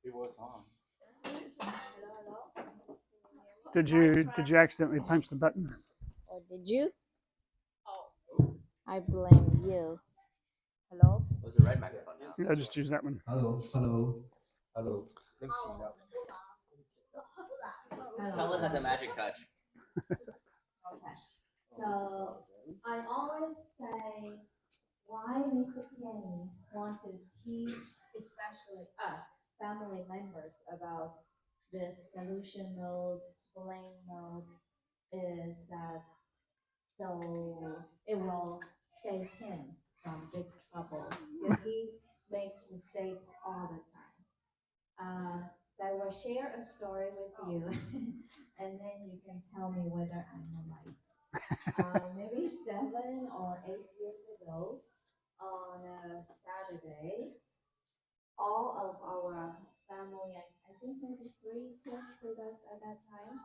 It was on. Did you accidentally punch the button? Or did you? I blame you. Hello? Was the right microphone now? Yeah, just use that one. Hello, hello, hello. Let me see now. Pearland has a magic touch. Okay. So I always say why Mr. Kenny want to teach, especially us family members, about this solution mode, blame mode, is that so it will save him from big trouble because he makes mistakes all the time. I will share a story with you, and then you can tell me whether I'm right. Maybe 7 or 8 years ago, on a Saturday, all of our family, I think maybe 3 kids with us at that time,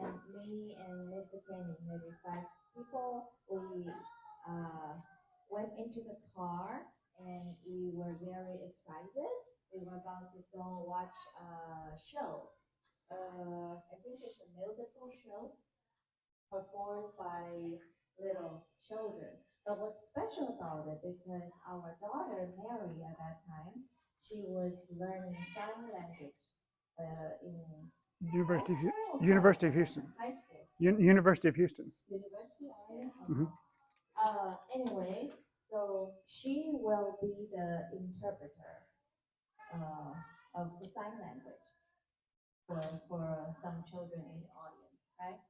and me and Mr. Kenny, maybe 5 people, we went into the car and we were very excited. We were about to go watch a show. I think it's a musical show performed by little children. But what's special about it, because our daughter Mary at that time, she was learning sign language in University of high school or University of college? Houston. High school. University of Houston. University area. Mhm. Anyway, so she will be the interpreter uh, of the sign language for some children in the audience, right?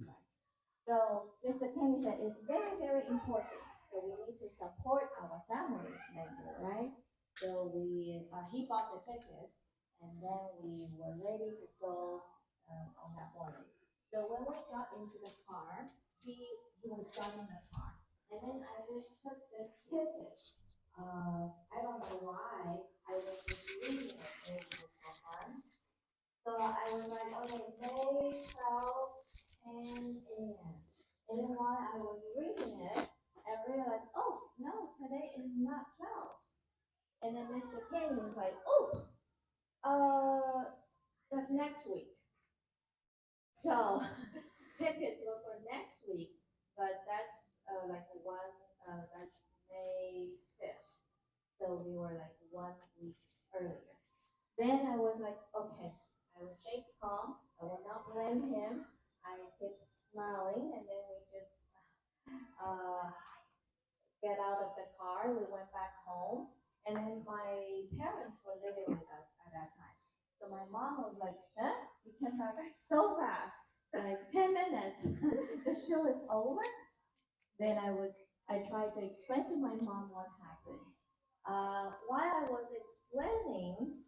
Okay. So Mr. Kenny said it's very, very important. So we need to support our family member, right? So he bought the tickets, and then we were ready to go on that morning. So when we got into the car, he was driving the car, and then I just took the tickets. I don't know why I was just reading it. It was so fun. So I was like, okay, May 12th, 10 a.m. And then while I was reading it, I realized, oh, no, today is not 12. And then Mr. Kenny was like, oops, uh, that's next week. So tickets were for next week, but that's like that's May 5th. So we were like 1 week earlier. Then I was like, okay, I will stay calm. I will not blame him. I kept smiling, and then we just uh, get out of the car. We went back home, and then my parents were living with us at that time. So my mom was like, "Huh? You came back so fast! Like 10 minutes, the show is over." Then I tried to explain to my mom what happened. While I was explaining,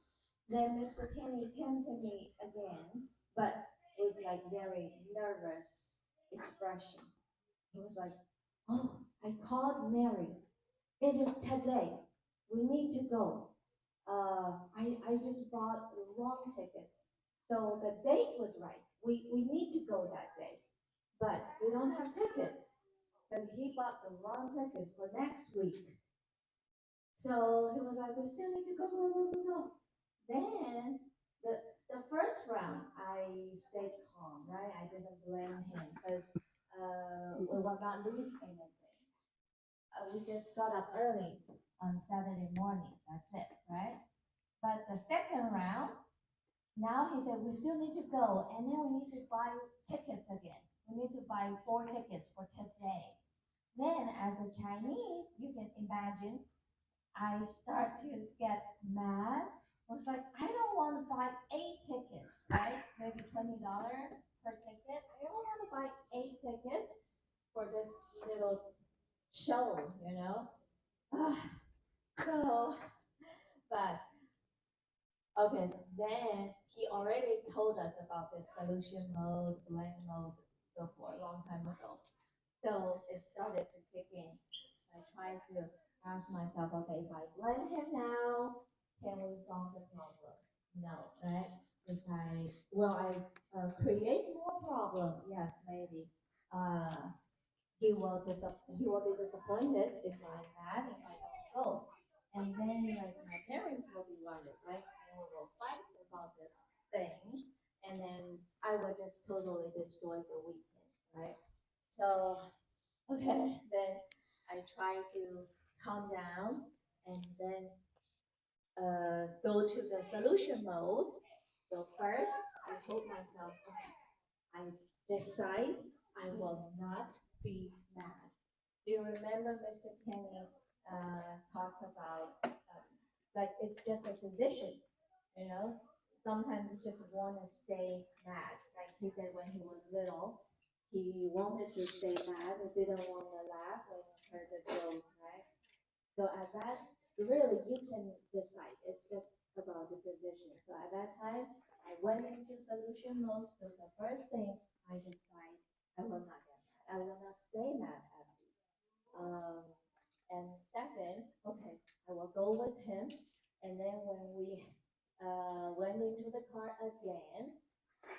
then Mr. Kenny came to me again, but it was like very nervous expression. He was like, "Oh, I called Mary. It is today. We need to go. I just bought the wrong tickets. So the date was right. We need to go that day, but we don't have tickets because he bought the wrong tickets for next week." So he was like, "We still need to go, go, go, go, go." Then the the first round, I stayed calm, right? I didn't blame him because we will not lose anything. We just got up early on Saturday morning. That's it, right? But the second round, now he said we still need to go, and then we need to buy tickets again. We need to buy 4 tickets for today. Then, as a Chinese, you can imagine I start to get mad. I was like, I don't want to buy 8 tickets, right? Maybe $20 per ticket. I don't want to buy 8 tickets for this little show, you know? So, but okay, so then he already told us about this solution mode, blame mode before a long time ago. So it started to kick in. I tried to ask myself, okay, if I blame him now, can we solve the problem? No, right? If I will I create more problem? Yes, maybe. He will be disappointed if I'm mad if I don't go, and then like my parents will be worried, right? And we will fight and then I would just totally destroy the weekend, right? So, okay, then I try to calm down and then go to the solution mode. So first, I told myself, okay, I decide I will not be mad. Do you remember Mr. Kenny talked about like it's just a decision, you know? Sometimes you just want to stay mad. Like he said when he was little, he wanted to stay mad and didn't want to laugh when he heard the joke, right? So at that, really, you can decide. It's just about the decision. So at that time, I went into solution mode. So the first thing I decide, I will not get mad. I will not stay mad at least. Um, and second, okay, I will go with him. And then when we went into the car again,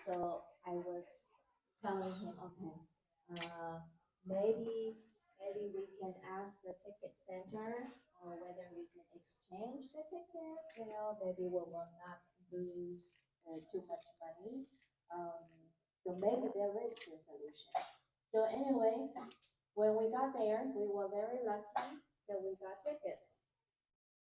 so I was telling him, okay, uh, maybe we can ask the ticket center or whether we can exchange the ticket. You know, maybe we will not lose too much money. Um, so maybe there is still solution. So anyway, when we got there, we were very lucky that we got tickets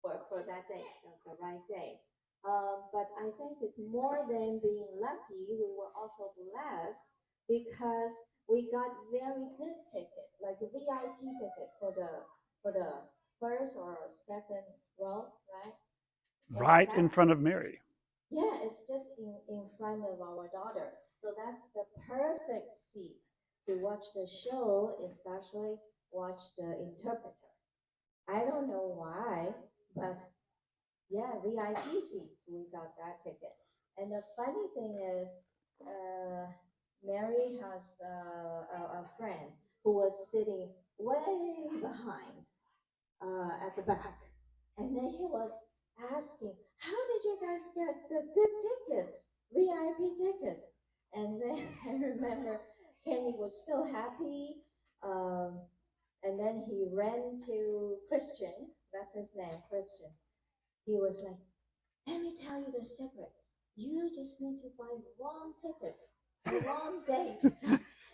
for that day, the right day. But I think it's more than being lucky. We were also blessed because we got very good ticket, like a VIP ticket for the first or second row, right? And Right in that's front of Mary. yeah, it's just in front of our daughter. So that's the perfect seat to watch the show, especially watch the interpreter. I don't know why, but yeah, VIP seats. We got that ticket. And the funny thing is, uh, Mary has a friend who was sitting way behind at the back. And then he was asking, how did you guys get the good tickets, VIP tickets? And then I remember Kenny was so happy. Um, and then he ran to Christian, that's his name, Christian. He was like, let me tell you the secret. You just need to buy wrong tickets, the wrong date,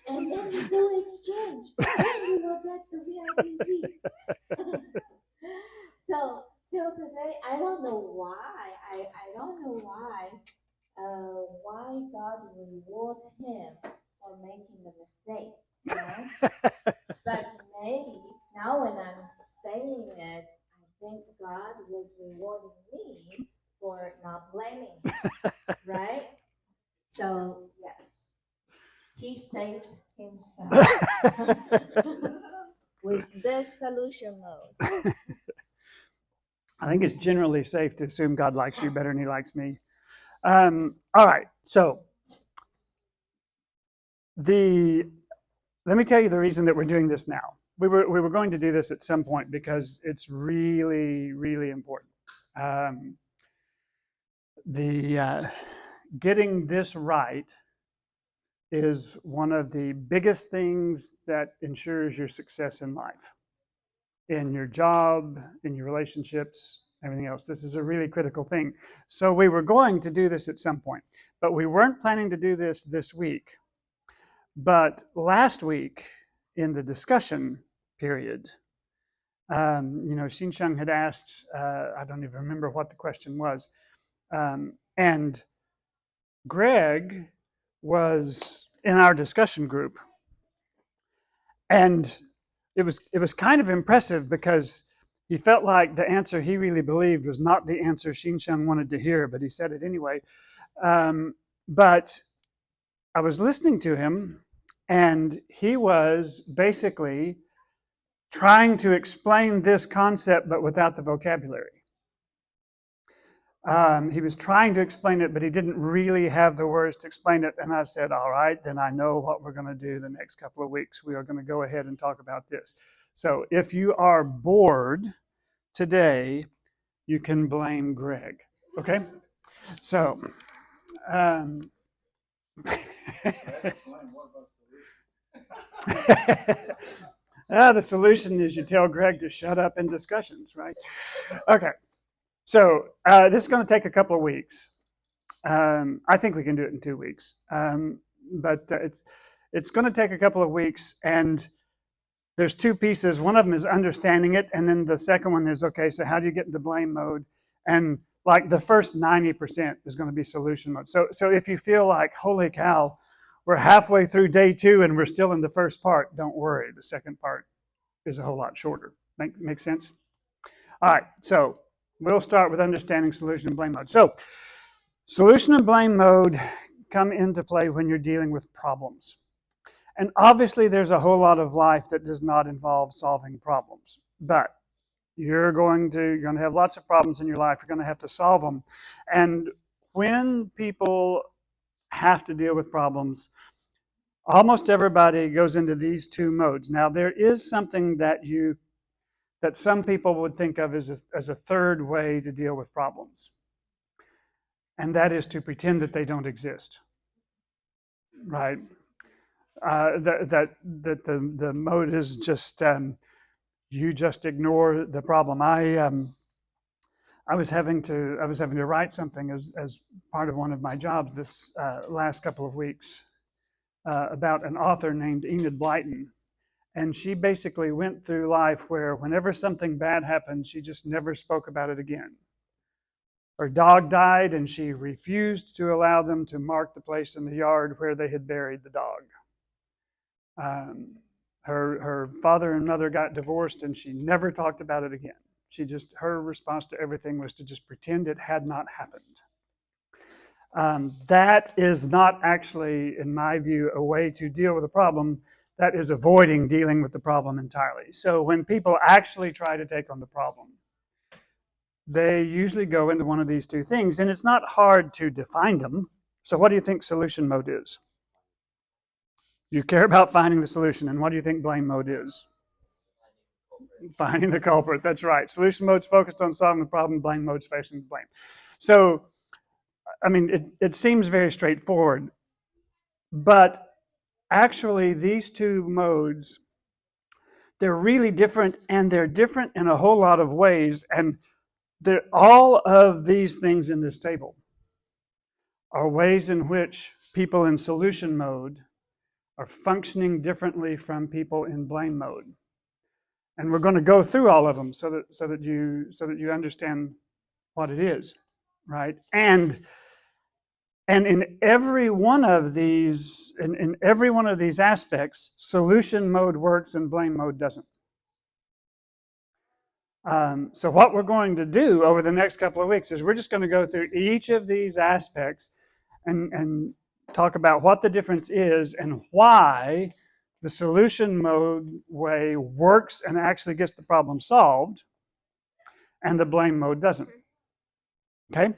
and then you go exchange. Then you will get the VIP seat. So till today, I don't know why. I don't know why God reward him for making the mistake. You know? But maybe now when I'm saying it, I think God was rewarding me for not blaming him, right? So yes, he saved himself with this solution mode. I think it's generally safe to assume God likes you better than he likes me. All right, so let me tell you the reason that we're doing this now. We were going to do this at some point because it's really, really important. Getting this right is one of the biggest things that ensures your success in life, in your job, in your relationships, everything else. This is a really critical thing. So we were going to do this at some point, but we weren't planning to do this week. But last week in the discussion period, Xinsheng had asked, I don't even remember what the question was, and Greg was in our discussion group, and it was kind of impressive because he felt like the answer he really believed was not the answer Xinsheng wanted to hear, but he said it anyway. But I was listening to him, and he was basically trying to explain this concept, but without the vocabulary. He was trying to explain it, but he didn't really have the words to explain it. And I said, all right, then I know what we're going to do the next couple of weeks. We are going to go ahead and talk about this. So if you are bored today, you can blame Greg. Okay? So, the solution is you tell Greg to shut up in discussions, right? Okay. So this is going to take a couple of weeks. I think we can do it in 2 weeks, but it's going to take a couple of weeks, and there's two pieces. One of them is understanding it, and then the second one is, okay, so how do you get into blame mode? And like the first 90% is going to be solution mode. So if you feel like, holy cow, we're halfway through day 2 and we're still in the first part, don't worry. The second part is a whole lot shorter. Make sense? All right, so we'll start with understanding solution and blame mode. So solution and blame mode come into play when you're dealing with problems. And obviously there's a whole lot of life that does not involve solving problems. But you're going to have lots of problems in your life. You're going to have to solve them. And when people have to deal with problems, almost everybody goes into these two modes. Now, there is something that some people would think of as a third way to deal with problems. And that is to pretend that they don't exist. Right? That the mode is just you just ignore the problem. I was having to write something as part of one of my jobs this last couple of weeks about an author named Enid Blyton, and she basically went through life where whenever something bad happened, she just never spoke about it again. Her dog died, and she refused to allow them to mark the place in the yard where they had buried the dog. Her father and mother got divorced, and she never talked about it again. Her response to everything was to just pretend it had not happened. That is not actually, in my view, a way to deal with a problem. That is avoiding dealing with the problem entirely. So when people actually try to take on the problem, they usually go into one of these two things, and it's not hard to define them. So what do you think solution mode is? You care about finding the solution, and what do you think blame mode is? Finding the culprit, that's right. Solution mode's focused on solving the problem, blame mode's facing the blame. So, I mean, it seems very straightforward, but actually these two modes, they're really different, and they're different in a whole lot of ways, and all of these things in this table are ways in which people in solution mode are functioning differently from people in blame mode. And we're going to go through all of them so that you understand what it is, right? And in every one of these aspects, solution mode works and blame mode doesn't. So what we're going to do over the next couple of weeks is we're just going to go through each of these aspects and talk about what the difference is and why the solution mode way works and actually gets the problem solved, and the blame mode doesn't. Okay?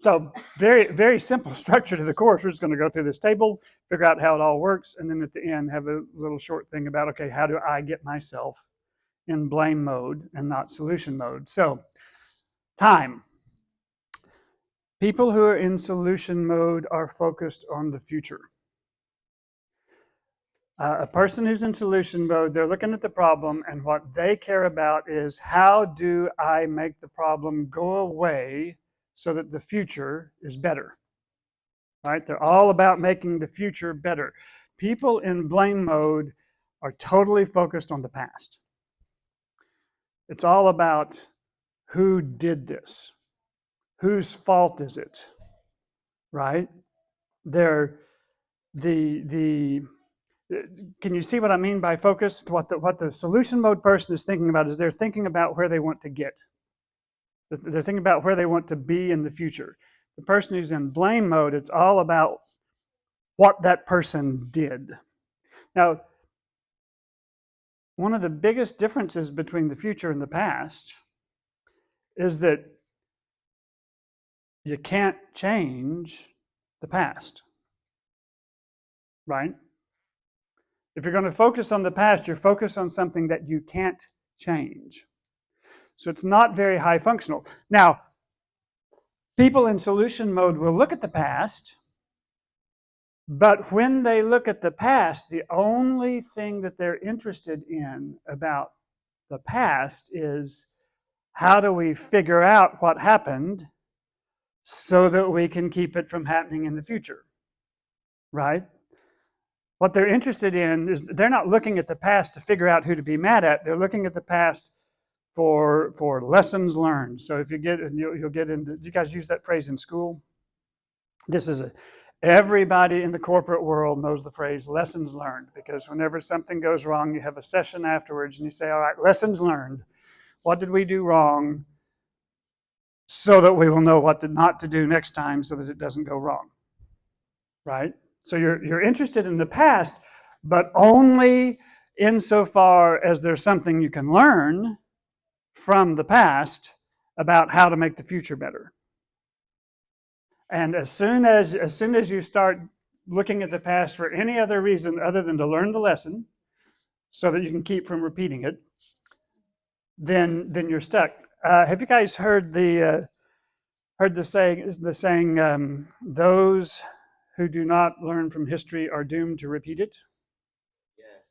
So very, very simple structure to the course. We're just going to go through this table, figure out how it all works, and then at the end have a little short thing about, okay, how do I get myself in blame mode and not solution mode? So, time. People who are in solution mode are focused on the future. A person who's in solution mode, they're looking at the problem, and what they care about is, how do I make the problem go away so that the future is better? Right? They're all about making the future better. People in blame mode are totally focused on the past. It's all about who did this? Whose fault is it? Right? Can you see what I mean by focus? What the solution mode person is thinking about is they're thinking about where they want to get. They're thinking about where they want to be in the future. The person who's in blame mode, it's all about what that person did. Now, one of the biggest differences between the future and the past is that you can't change the past, right? If you're going to focus on the past, you're focused on something that you can't change. So it's not very high functional. Now, people in solution mode will look at the past, but when they look at the past, the only thing that they're interested in about the past is, how do we figure out what happened so that we can keep it from happening in the future, right? What they're interested in is they're not looking at the past to figure out who to be mad at. They're looking at the past for lessons learned. So if you get, you'll get into, do you guys use that phrase in school? This is everybody in the corporate world knows the phrase lessons learned, because whenever something goes wrong, you have a session afterwards and you say, all right, lessons learned. What did we do wrong? So that we will know what not to do next time so that it doesn't go wrong, right? So you're interested in the past, but only insofar as there's something you can learn from the past about how to make the future better. And as soon as you start looking at the past for any other reason other than to learn the lesson so that you can keep from repeating it, then you're stuck. Have you guys heard the saying, those who do not learn from history are doomed to repeat it? Yes.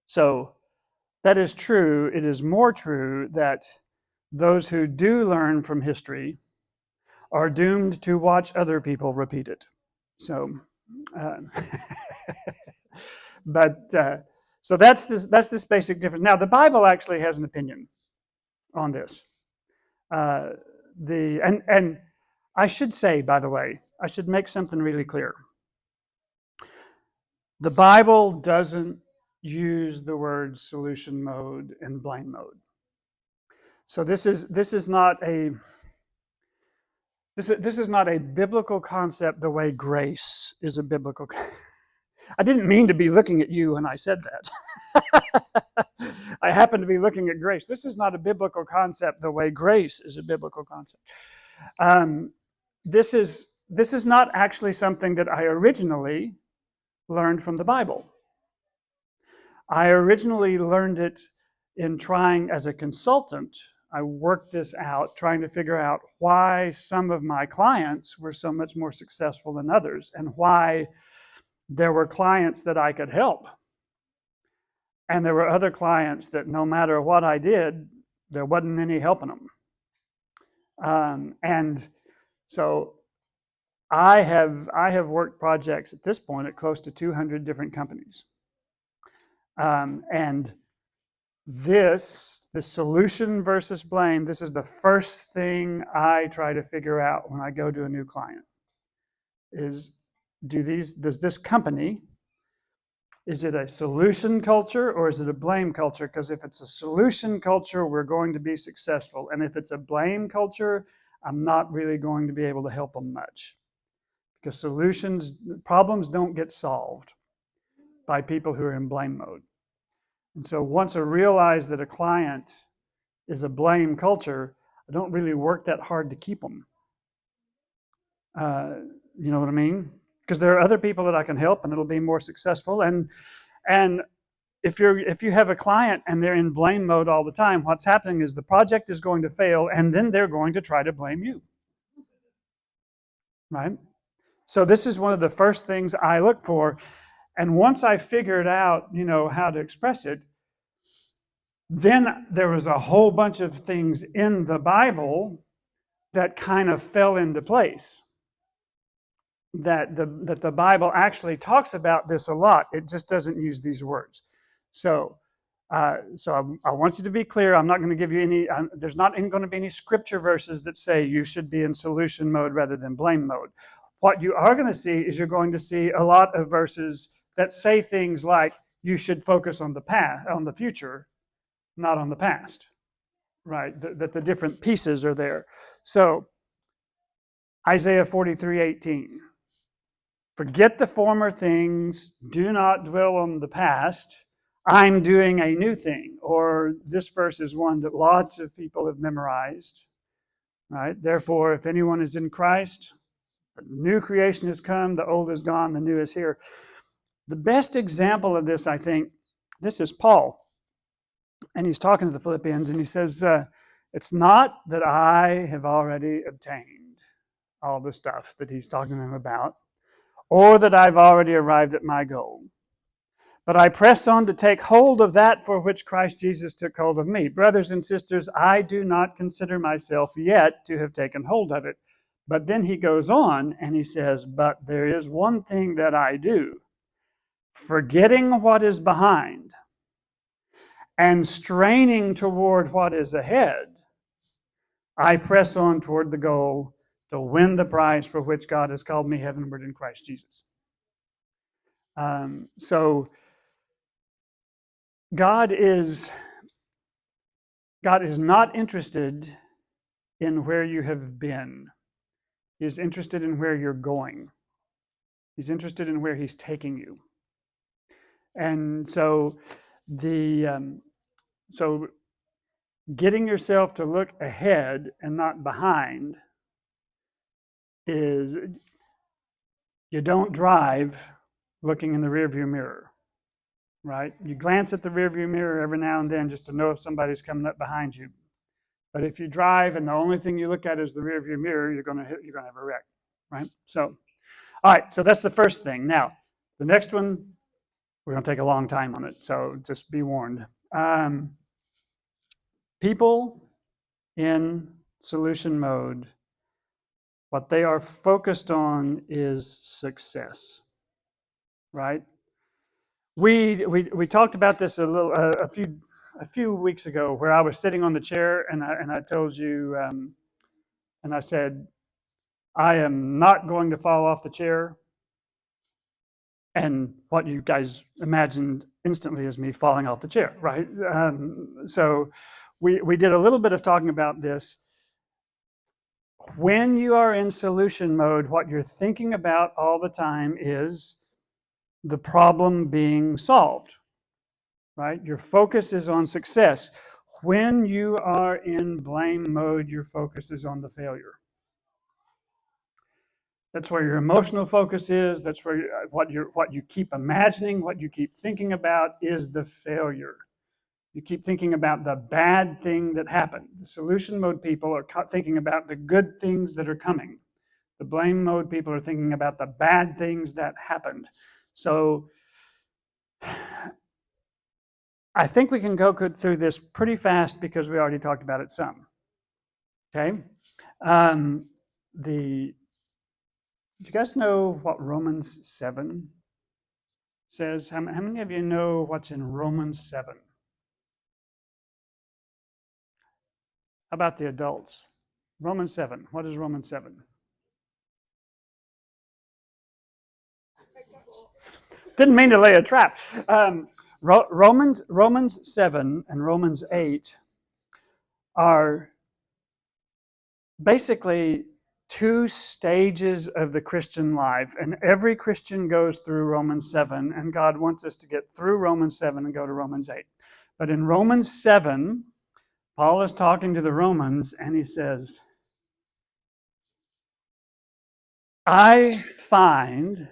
So that is true. It is more true that those who do learn from history are doomed to watch other people repeat it. So, so that's this basic difference. Now, the Bible actually has an opinion on this. And I should say, by the way, I should make something really clear. The Bible doesn't use the word solution mode and blame mode. So this is not a biblical concept the way grace is a biblical. I didn't mean to be looking at you when I said that. I happen to be looking at grace. This is not a biblical concept the way grace is a biblical concept. This is not actually something that I originally learned from the Bible. I originally learned it in trying as a consultant. I worked this out, trying to figure out why some of my clients were so much more successful than others, and why there were clients that I could help. And there were other clients that no matter what I did, there wasn't any helping them. And so I have worked projects at this point at close to 200 different companies. And the solution versus blame, this is the first thing I try to figure out when I go to a new client is, does this company, is it a solution culture or is it a blame culture? Because if it's a solution culture, we're going to be successful. And if it's a blame culture, I'm not really going to be able to help them much. Because problems don't get solved by people who are in blame mode. And so once I realize that a client is a blame culture, I don't really work that hard to keep them. You know what I mean? Because there are other people that I can help and it'll be more successful. And if you have a client and they're in blame mode all the time, what's happening is the project is going to fail and then they're going to try to blame you. Right? So this is one of the first things I look for. And once I figured out, how to express it, then there was a whole bunch of things in the Bible that kind of fell into place. That the Bible actually talks about this a lot. It just doesn't use these words. So I want you to be clear. I'm not going to give you any. There's not going to be any scripture verses that say you should be in solution mode rather than blame mode. What you are going to see is you're going to see a lot of verses that say things like you should focus on the past, on the future, not on the past. Right? That the different pieces are there. So Isaiah 43:18. Forget the former things, do not dwell on the past. I'm doing a new thing. Or this verse is one that lots of people have memorized. Right? Therefore, if anyone is in Christ, the new creation has come, the old is gone, the new is here. The best example of this, I think, this is Paul. And he's talking to the Philippians and he says, it's not that I have already obtained all the stuff that he's talking to them about, or that I've already arrived at my goal. But I press on to take hold of that for which Christ Jesus took hold of me. Brothers and sisters, I do not consider myself yet to have taken hold of it. But then he goes on and he says, but there is one thing that I do, forgetting what is behind and straining toward what is ahead, I press on toward the goal to win the prize for which God has called me heavenward in Christ Jesus. So God is not interested in where you have been. He's interested in where you're going. He's interested in where he's taking you. And so so getting yourself to look ahead and not behind is, you don't drive looking in the rearview mirror, right? You glance at the rearview mirror every now and then just to know if somebody's coming up behind you. But if you drive and the only thing you look at is the rearview mirror, you're going to have a wreck, right? So, all right. So that's the first thing. Now, the next one, we're going to take a long time on it. So just be warned. People in solution mode, what they are focused on is success, right? We talked about this a few weeks ago, where I was sitting on the chair and I told you, and I said, I am not going to fall off the chair. And what you guys imagined instantly is me falling off the chair, right? So we did a little bit of talking about this. When you are in solution mode, what you're thinking about all the time is the problem being solved, right? Your focus is on success. When you are in blame mode, your focus is on the failure. That's where your emotional focus is. That's where what you keep imagining, what you keep thinking about is the failure. You keep thinking about the bad thing that happened. The solution mode people are thinking about the good things that are coming. The blame mode people are thinking about the bad things that happened. So I think we can go through this pretty fast because we already talked about it some. Okay? Do you guys know what Romans 7 says? How many of you know what's in Romans 7? How about the adults? Romans 7. What is Romans 7? Didn't mean to lay a trap. Romans 7 and Romans 8 are basically two stages of the Christian life, and every Christian goes through Romans 7, and God wants us to get through Romans 7 and go to Romans 8. But in Romans 7, Paul is talking to the Romans, and he says, I find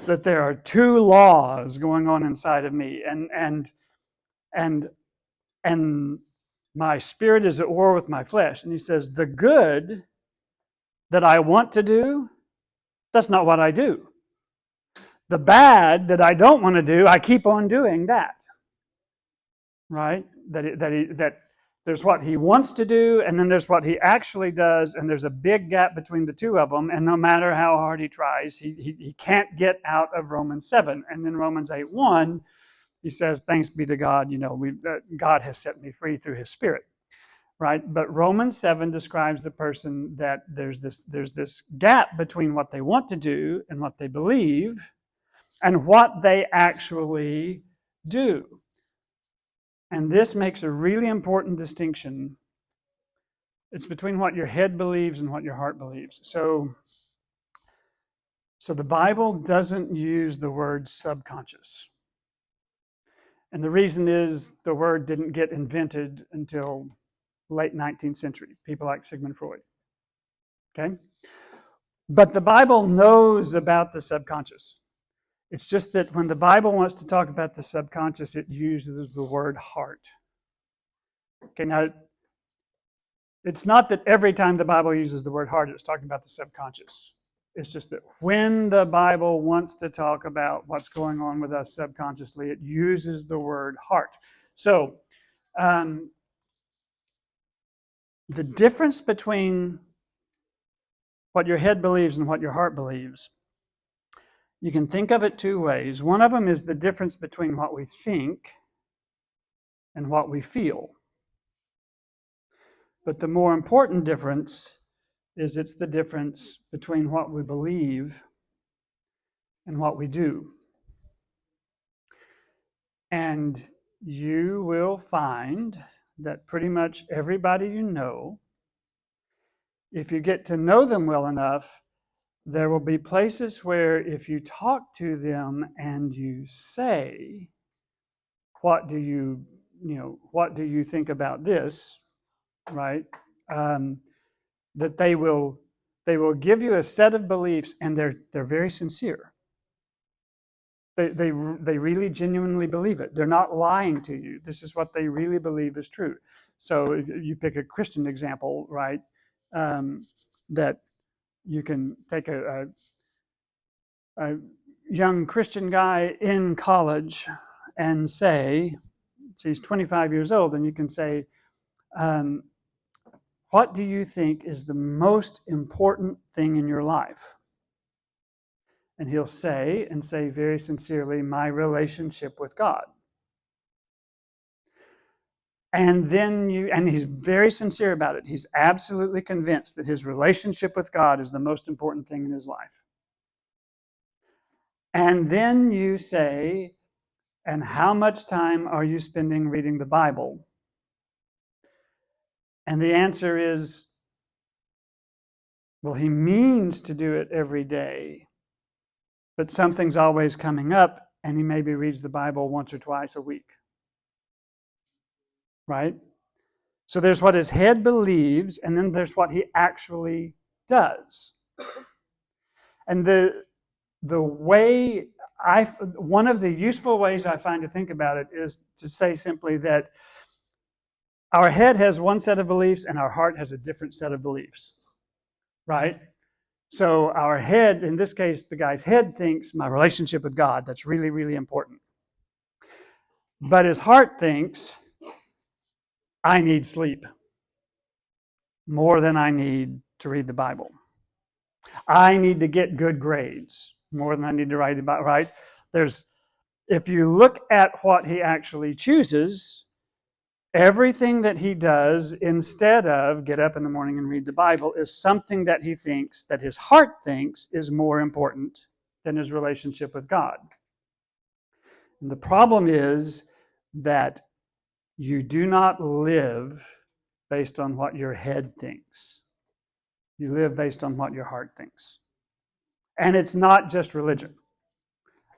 that there are two laws going on inside of me, and my spirit is at war with my flesh. And he says, the good that I want to do, that's not what I do. The bad that I don't want to do, I keep on doing that. Right? That there's what he wants to do, and then there's what he actually does, and there's a big gap between the two of them, and no matter how hard he tries, he can't get out of Romans 7. And then Romans 8:1, he says, thanks be to God, God has set me free through his Spirit. Right? But Romans 7 describes the person that there's this gap between what they want to do and what they believe and what they actually do. And this makes a really important distinction. It's between what your head believes and what your heart believes. So the Bible doesn't use the word subconscious. And the reason is the word didn't get invented until late 19th century, people like Sigmund Freud. Okay? But the Bible knows about the subconscious. It's just that when the Bible wants to talk about the subconscious, it uses the word heart. Okay, now, it's not that every time the Bible uses the word heart, it's talking about the subconscious. It's just that when the Bible wants to talk about what's going on with us subconsciously, it uses the word heart. So, the difference between what your head believes and what your heart believes. You can think of it two ways. One of them is the difference between what we think and what we feel. But the more important difference is it's the difference between what we believe and what we do. And you will find that pretty much everybody you know, if you get to know them well enough, there will be places where if you talk to them and you say, what do you think about this, right? That they will give you a set of beliefs, and they're very sincere. They really genuinely believe it. They're not lying to you. This is what they really believe is true. So if you pick a Christian example, right? That you can take a young Christian guy in college and say, so he's 25 years old, and you can say, what do you think is the most important thing in your life? And he'll say very sincerely, my relationship with God. And he's very sincere about it. He's absolutely convinced that his relationship with God is the most important thing in his life. And then you say, and how much time are you spending reading the Bible? And the answer is, well, he means to do it every day, but something's always coming up, and he maybe reads the Bible once or twice a week. Right? So there's what his head believes, and then there's what he actually does. And one of the useful ways I find to think about it is to say simply that our head has one set of beliefs and our heart has a different set of beliefs. Right? So our head, in this case, the guy's head thinks my relationship with God, that's really, really important. But his heart thinks, I need sleep more than I need to read the Bible. I need to get good grades more than I need to write about, right? If you look at what he actually chooses, everything that he does instead of get up in the morning and read the Bible is something that he thinks, that his heart thinks is more important than his relationship with God. And the problem is that you do not live based on what your head thinks. You live based on what your heart thinks. And it's not just religion.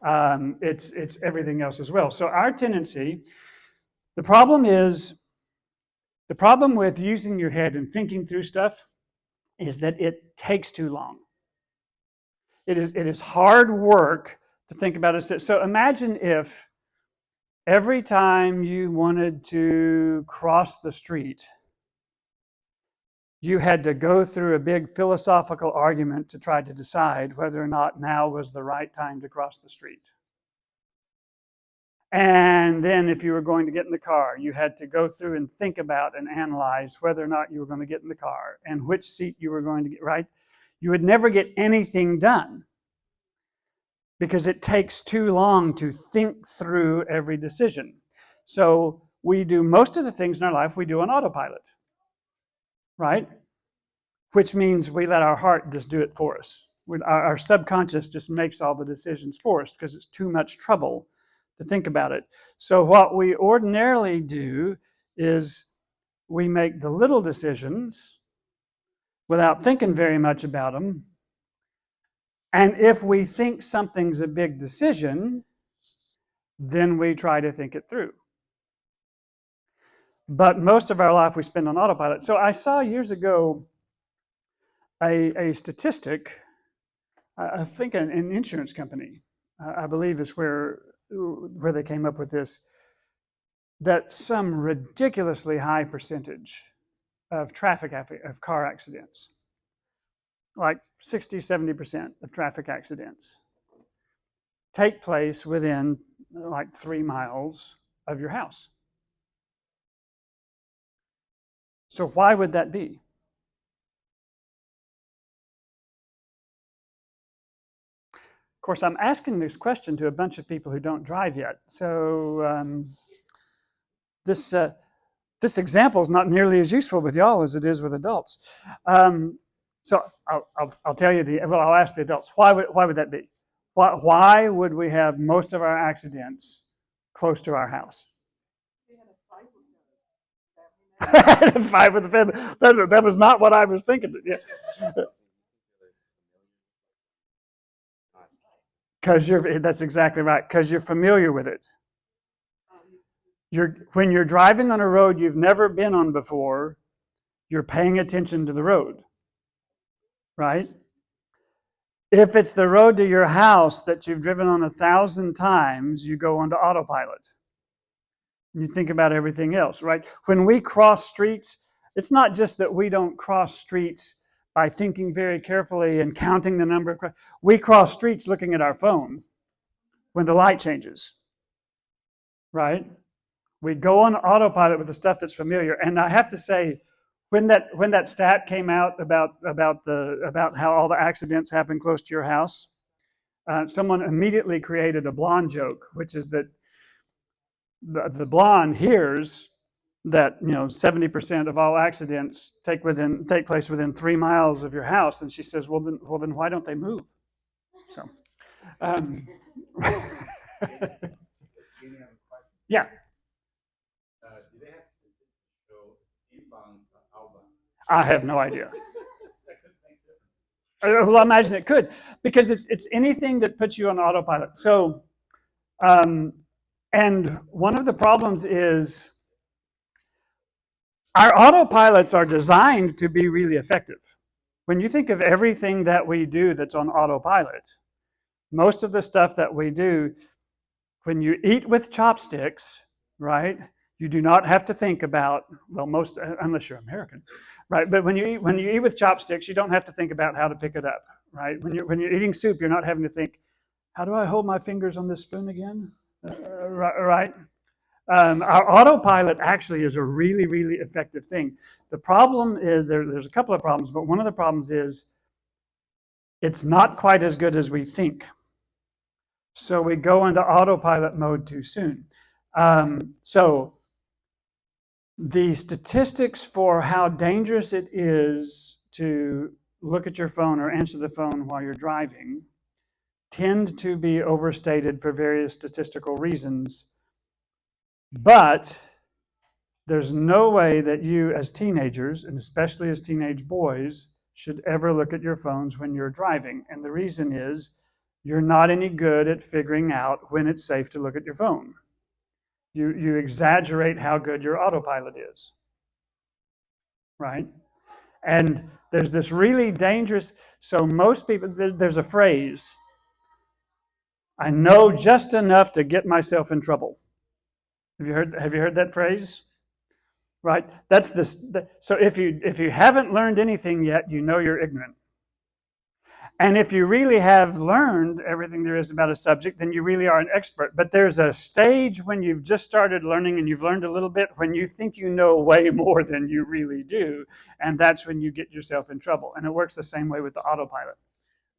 It's everything else as well. So our tendency, the problem with using your head and thinking through stuff is that it takes too long. It is hard work to think about it. So imagine if every time you wanted to cross the street, you had to go through a big philosophical argument to try to decide whether or not now was the right time to cross the street. And then if you were going to get in the car, you had to go through and think about and analyze whether or not you were going to get in the car and which seat you were going to get, right? You would never get anything done because it takes too long to think through every decision. So we do most of the things in our life we do on autopilot, right? Which means we let our heart just do it for us. Our subconscious just makes all the decisions for us because it's too much trouble to think about it. So what we ordinarily do is we make the little decisions without thinking very much about them. And if we think something's a big decision, then we try to think it through. But most of our life we spend on autopilot. So I saw years ago a statistic, I think an insurance company, I believe is where they came up with this, that some ridiculously high percentage of of car accidents, like 60, 70% of traffic accidents, take place within like 3 miles of your house. So why would that be? Of course, I'm asking this question to a bunch of people who don't drive yet. So this this example is not nearly as useful with y'all as it is with adults. So I'll tell you I'll ask the adults, why would that be? Why would we have most of our accidents close to our house? Fight with the family. That was not what I was thinking. Yeah. That's exactly right. Because you're familiar with it. When you're driving on a road you've never been on before, you're paying attention to the road, right? If it's the road to your house that you've driven on 1,000 times, you go onto autopilot. You think about everything else, right? When we cross streets, it's not just that we don't cross streets by thinking very carefully and counting the number of. We cross streets looking at our phone when the light changes, right? We go on autopilot with the stuff that's familiar. And I have to say, when that stat came out about how all the accidents happen close to your house, someone immediately created a blonde joke, which is that the blonde hears that 70% of all accidents take place within 3 miles of your house, and she says, "Well, then why don't they move?" So, yeah. Do they have statistics to show inbound or outbound? I have no idea. Well, I imagine it could, because it's anything that puts you on autopilot. So, and one of the problems is our autopilots are designed to be really effective. When you think of everything that we do that's on autopilot, most of the stuff that we do, when you eat with chopsticks, right? You do not have to think about, well, unless you're American, right? But when you eat with chopsticks, you don't have to think about how to pick it up, right? When you're eating soup, you're not having to think, how do I hold my fingers on this spoon again? Right? Our autopilot actually is a really, really effective thing. The problem is there's a couple of problems, but one of the problems is it's not quite as good as we think. So we go into autopilot mode too soon. So the statistics for how dangerous it is to look at your phone or answer the phone while you're driving tend to be overstated for various statistical reasons. But there's no way that you, as teenagers, and especially as teenage boys, should ever look at your phones when you're driving. And the reason is you're not any good at figuring out when it's safe to look at your phone. You exaggerate how good your autopilot is, right? And there's this really dangerous, so most people, there's a phrase, I know just enough to get myself in trouble. Have you heard that phrase? Right? That's this. So if you haven't learned anything yet, you know you're ignorant. And if you really have learned everything there is about a subject, then you really are an expert. But there's a stage when you've just started learning and you've learned a little bit when you think you know way more than you really do. And that's when you get yourself in trouble. And it works the same way with the autopilot,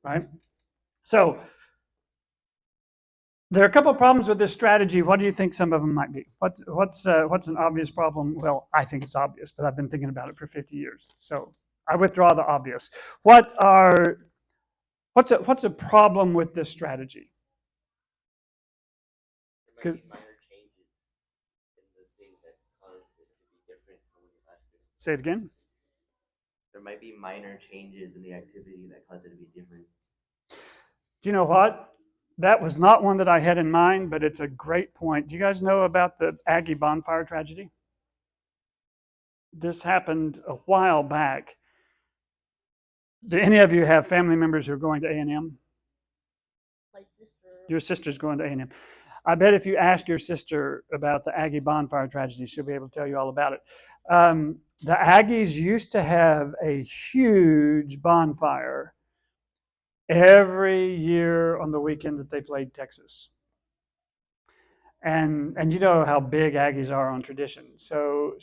right? So there are a couple of problems with this strategy. What do you think some of them might be? What's an obvious problem? Well, I think it's obvious, but I've been thinking about it for 50 years. So I withdraw the obvious. What's a problem with this strategy? There might be minor changes in the thing that cause it to be different from when you last did it. Say it again. There might be minor changes in the activity that cause it to be different. Do you know what? That was not one that I had in mind, but it's a great point. Do you guys know about the Aggie bonfire tragedy? This happened a while back. Do any of you have family members who are going to A&M? My sister. Your sister's going to A&M. I bet if you ask your sister about the Aggie bonfire tragedy, she'll be able to tell you all about it. The Aggies used to have a huge bonfire every year on the weekend that they played Texas. And you know how big Aggies are on tradition. So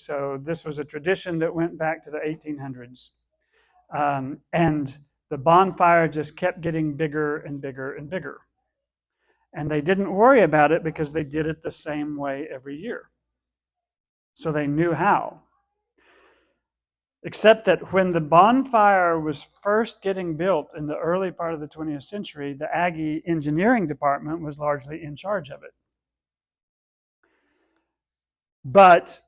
this was a tradition that went back to the 1800s. And the bonfire just kept getting bigger and bigger and bigger. And they didn't worry about it because they did it the same way every year. So they knew how. Except that when the bonfire was first getting built in the early part of the 20th century, the Aggie engineering department was largely in charge of it. But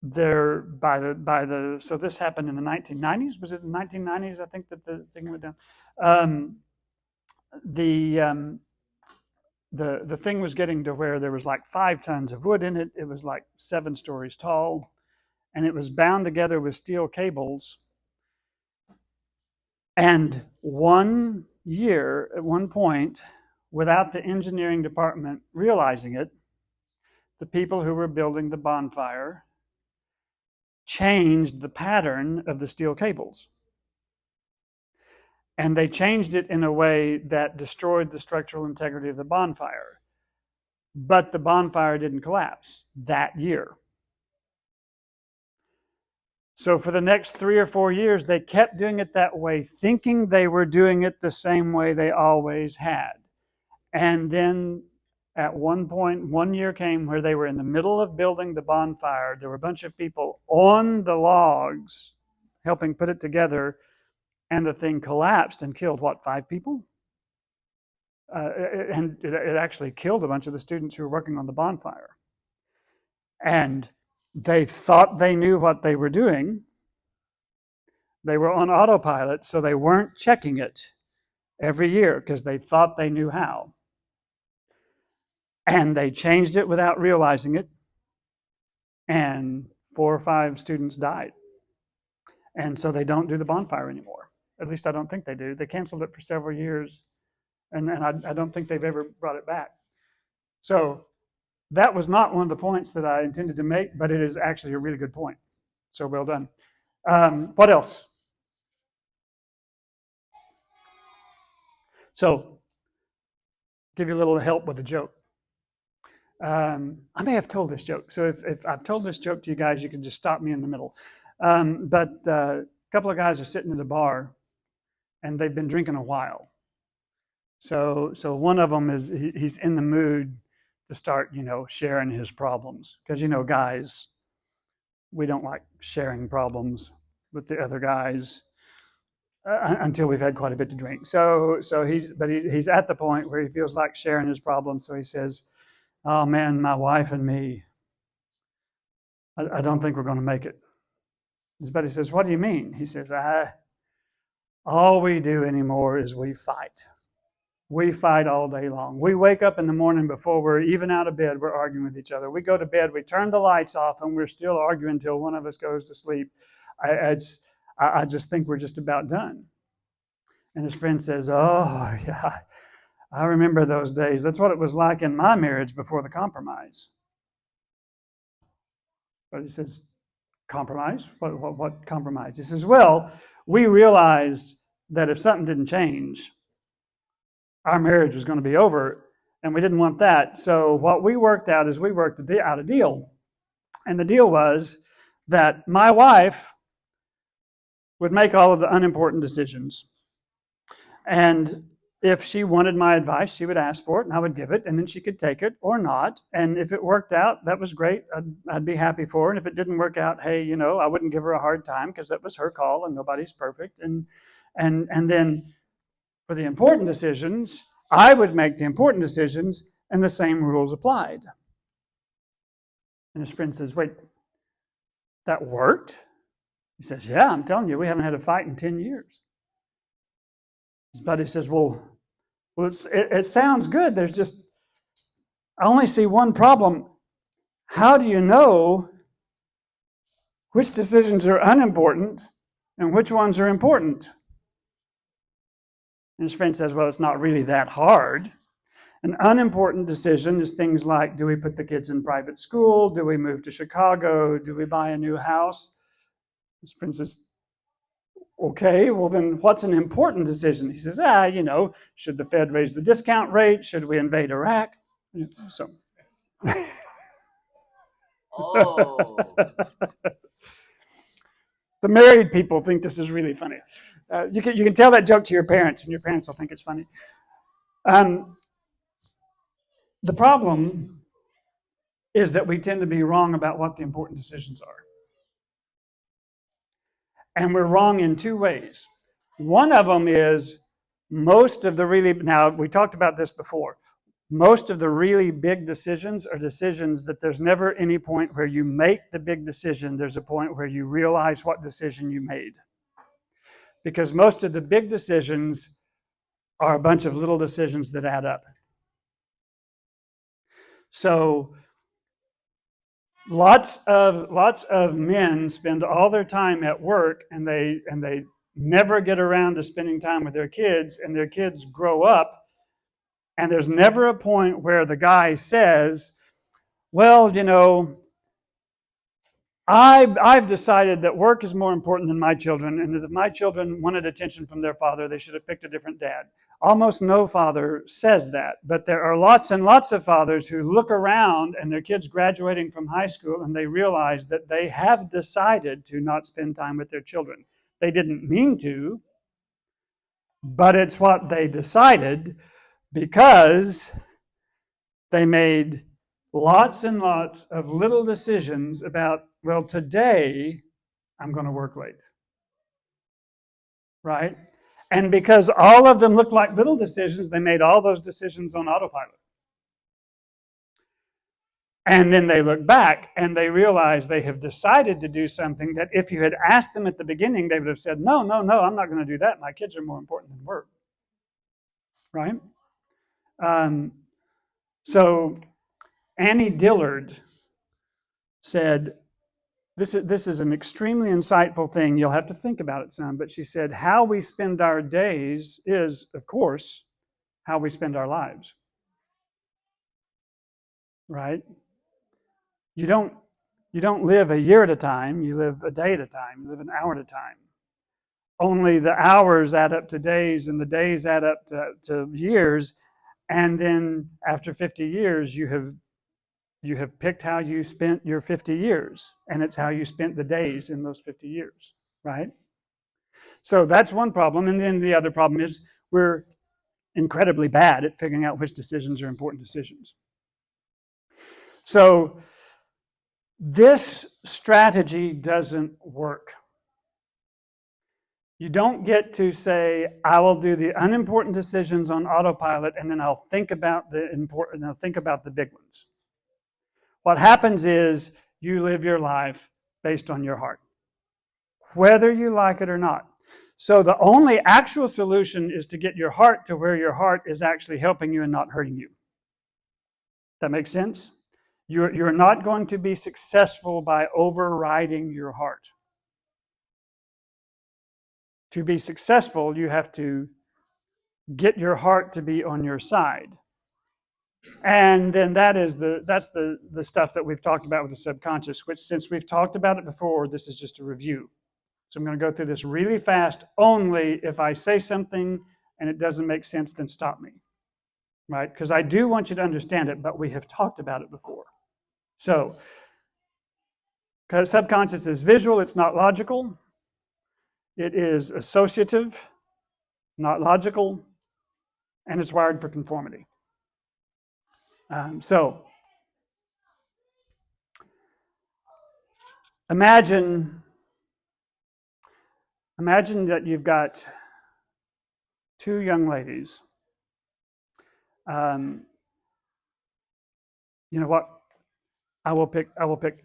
so this happened in the 1990s. Was it the 1990s? I think that the thing went down. The thing was getting to where there was like 5 tons of wood in it. It was like 7 stories tall, and it was bound together with steel cables. And one year, at one point, without the engineering department realizing it, the people who were building the bonfire changed the pattern of the steel cables. And they changed it in a way that destroyed the structural integrity of the bonfire. But the bonfire didn't collapse that year. So for the next 3 or 4 years, they kept doing it that way, thinking they were doing it the same way they always had. And then at one point, one year came where they were in the middle of building the bonfire. There were a bunch of people on the logs helping put it together, and the thing collapsed and killed, 5 people? And it actually killed a bunch of the students who were working on the bonfire. And they thought they knew what they were doing. They were on autopilot, so they weren't checking it every year because they thought they knew how. And they changed it without realizing it, and 4 or 5 students died. And so they don't do the bonfire anymore. At least I don't think they do. They canceled it for several years, and I don't think they've ever brought it back. So that was not one of the points that I intended to make, but it is actually a really good point. So well done. What else? So, give you a little help with a joke. I may have told this joke. So if I've told this joke to you guys, you can just stop me in the middle. But a couple of guys are sitting at a bar, and they've been drinking a while. So one of them he's in the mood to start, sharing his problems. Because, guys, we don't like sharing problems with the other guys until we've had quite a bit to drink. So he's at the point where he feels like sharing his problems. So he says, "Oh man, my wife and me, I don't think we're going to make it." His buddy says, "What do you mean?" He says, "All we do anymore is we fight. We fight all day long. We wake up in the morning before we're even out of bed, we're arguing with each other. We go to bed, we turn the lights off, and we're still arguing until one of us goes to sleep. I just think we're just about done." And his friend says, "Oh, yeah, I remember those days. That's what it was like in my marriage before the compromise." But he says, "Compromise? What compromise?" He says, "Well, we realized that if something didn't change, our marriage was going to be over, and we didn't want that. So what we worked out is we worked out a deal. And the deal was that my wife would make all of the unimportant decisions. And if she wanted my advice, she would ask for it, and I would give it, and then she could take it or not. And if it worked out, that was great. I'd be happy for her. And if it didn't work out, hey, I wouldn't give her a hard time because that was her call, and nobody's perfect. And then for the important decisions, I would make the important decisions, and the same rules applied." And his friend says, "Wait, that worked?" He says, "Yeah, I'm telling you, we haven't had a fight in 10 years. His buddy says, well, it sounds good. I only see one problem. How do you know which decisions are unimportant and which ones are important?" And his friend says, "Well, it's not really that hard. An unimportant decision is things like, do we put the kids in private school? Do we move to Chicago? Do we buy a new house?" His friend says, "Okay, well then what's an important decision?" He says, should the Fed raise the discount rate? Should we invade Iraq?" So. Oh. The married people think this is really funny. You can tell that joke to your parents, and your parents will think it's funny. The problem is that we tend to be wrong about what the important decisions are. And we're wrong in two ways. One of them is most of the really, now we talked about this before, most of the really big decisions are decisions that there's never any point where you make the big decision. There's a point where you realize what decision you made. Because most of the big decisions are a bunch of little decisions that add up. So lots of men spend all their time at work, and they never get around to spending time with their kids, and their kids grow up, and there's never a point where the guy says, well, you know, I've decided that work is more important than my children, and if my children wanted attention from their father, they should have picked a different dad. Almost no father says that, but there are lots and lots of fathers who look around and their kids graduating from high school and they realize that they have decided to not spend time with their children. They didn't mean to, but it's what they decided because they made lots and lots of little decisions about, well, today I'm going to work late. Right? And because all of them looked like little decisions, they made all those decisions on autopilot. And then they look back and they realize they have decided to do something that if you had asked them at the beginning, they would have said, no, I'm not going to do that. My kids are more important than work. Right? So Annie Dillard said, this is an extremely insightful thing. You'll have to think about it some. But she said, how we spend our days is, of course, how we spend our lives. Right? You don't live a year at a time. You live a day at a time. You live an hour at a time. Only the hours add up to days, and the days add up to years. And then after 50 years, you have picked how you spent your 50 years, and it's how you spent the days in those 50 years, right? So that's one problem, and then the other problem is we're incredibly bad at figuring out which decisions are important decisions. So this strategy doesn't work. You don't get to say, I will do the unimportant decisions on autopilot, and then I'll think about the important, and I'll think about the big ones. What happens is you live your life based on your heart, whether you like it or not. So the only actual solution is to get your heart to where your heart is actually helping you and not hurting you. That makes sense? You're not going to be successful by overriding your heart. To be successful, you have to get your heart to be on your side. And then that's the stuff that we've talked about with the subconscious, which since we've talked about it before, this is just a review. So I'm going to go through this really fast. Only if I say something and it doesn't make sense, then stop me. Right? Because I do want you to understand it, but we have talked about it before. So, because subconscious is visual, it's not logical. It is associative, not logical, and it's wired for conformity. So, imagine that you've got two young ladies. You know what? I will pick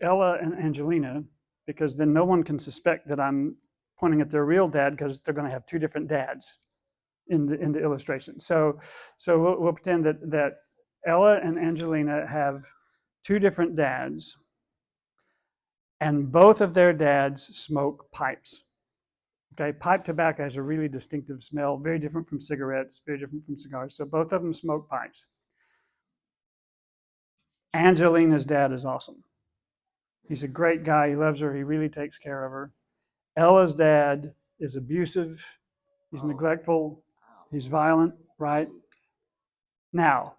Ella and Angelina because then no one can suspect that I'm pointing at their real dad because they're going to have two different dads in the illustration. So we'll pretend that Ella and Angelina have two different dads, and both of their dads smoke pipes. Okay, pipe tobacco has a really distinctive smell, very different from cigarettes, very different from cigars. So both of them smoke pipes. Angelina's dad is awesome. He's a great guy. He loves her. He really takes care of her. Ella's dad is abusive. He's neglectful. He's violent, right? Now,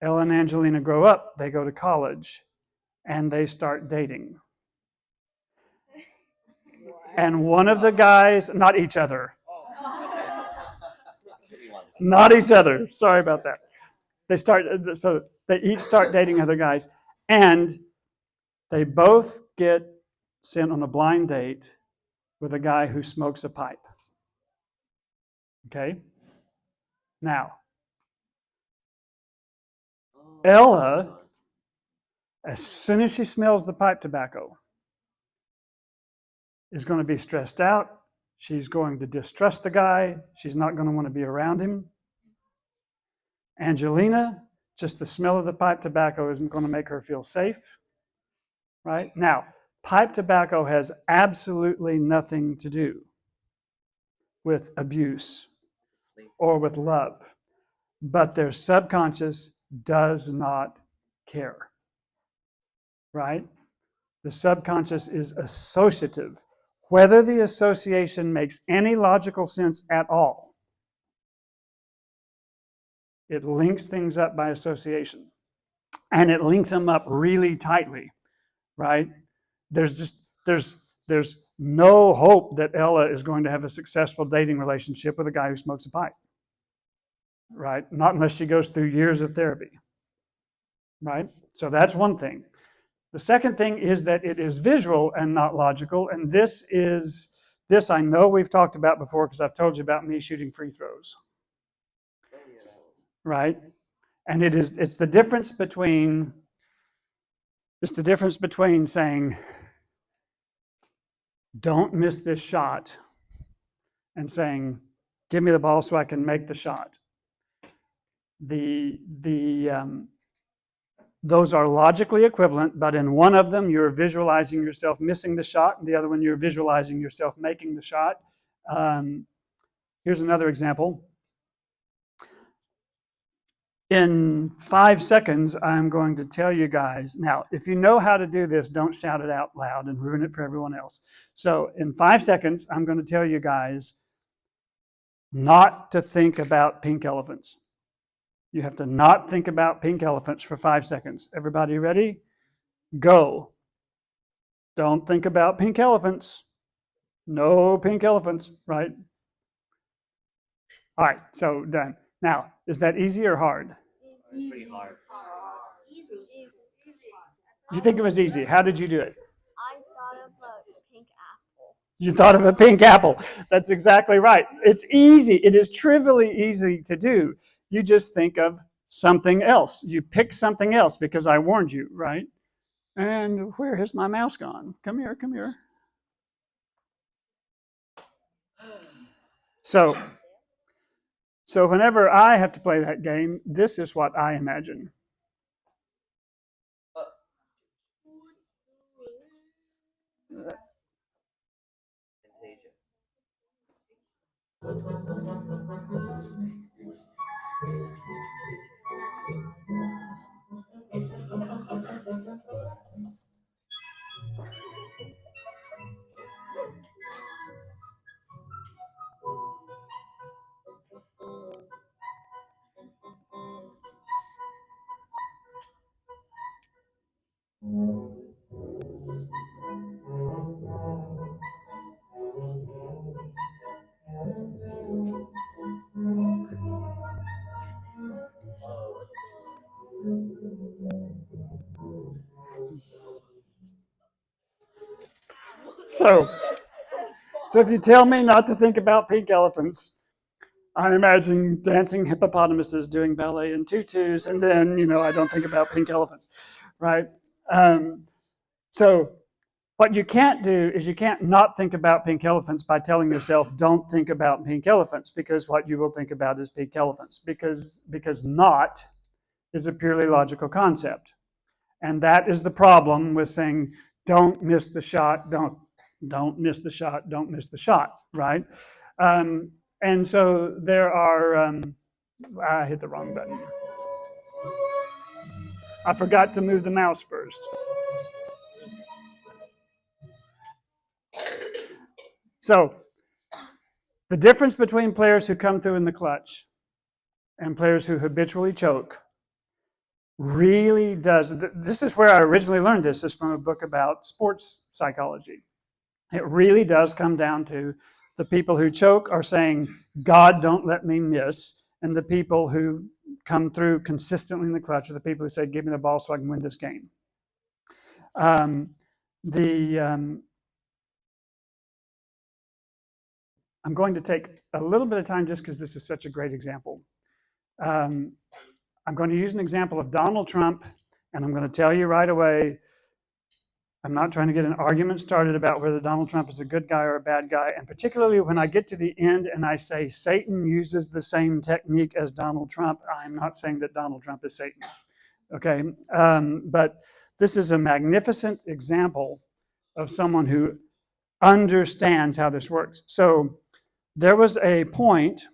Ella and Angelina grow up. They go to college, and they start dating. And one of the guys, not each other. Not each other. Sorry about that. so they each start dating other guys, and they both get sent on a blind date with a guy who smokes a pipe. Okay? Now, Oh, Ella, as soon as she smells the pipe tobacco, is going to be stressed out. She's going to distrust the guy. She's not going to want to be around him. Angelina, just the smell of the pipe tobacco isn't going to make her feel safe. Right? Now, pipe tobacco has absolutely nothing to do with abuse or with love, but their subconscious does not care. Right? The subconscious is associative. Whether the association makes any logical sense at all, it links things up by association. And it links them up really tightly, right? There's no hope that Ella is going to have a successful dating relationship with a guy who smokes a pipe, right? Not unless she goes through years of therapy, right? So that's one thing. The second thing is that it is visual and not logical, and this I know we've talked about before because I've told you about me shooting free throws, right? And it's the difference between saying don't miss this shot and saying give me the ball so I can make the shot. Those are logically equivalent, but in one of them you're visualizing yourself missing the shot, and the other one you're visualizing yourself making the shot. Here's another example. In 5 seconds, I'm going to tell you guys. Now, if you know how to do this, don't shout it out loud and ruin it for everyone else. So in 5 seconds, I'm going to tell you guys not to think about pink elephants. You have to not think about pink elephants for 5 seconds. Everybody ready? Go. Don't think about pink elephants. No pink elephants, right? All right, so done. Now, is that easy or hard? Pretty hard. You think it was easy. How did you do it? I thought of a pink apple. You thought of a pink apple. That's exactly right. It's easy. It is trivially easy to do. You just think of something else. You pick something else because I warned you, right? And where has my mouse gone? Come here, come here. So whenever I have to play that game, this is what I imagine. So if you tell me not to think about pink elephants, I imagine dancing hippopotamuses doing ballet in tutus, and then, I don't think about pink elephants, right? So what you can't do is you can't not think about pink elephants by telling yourself, don't think about pink elephants, because what you will think about is pink elephants, because not is a purely logical concept. And that is the problem with saying, don't miss the shot, don't miss the shot, don't miss the shot, right? And so there are, I hit the wrong button. I forgot to move the mouse first. So the difference between players who come through in the clutch and players who habitually choke really does, this is where I originally learned this, is from a book about sports psychology. It really does come down to the people who choke are saying, God, don't let me miss. and the people who come through consistently in the clutch are the people who say, "Give me the ball so I can win this game." I'm going to take a little bit of time just because this is such a great example. I'm going to use an example of Donald Trump, and I'm going to tell you right away, I'm not trying to get an argument started about whether Donald Trump is a good guy or a bad guy, and particularly when I get to the end and I say Satan uses the same technique as Donald Trump, I'm not saying that Donald Trump is Satan, okay? But this is a magnificent example of someone who understands how this works. So there was a point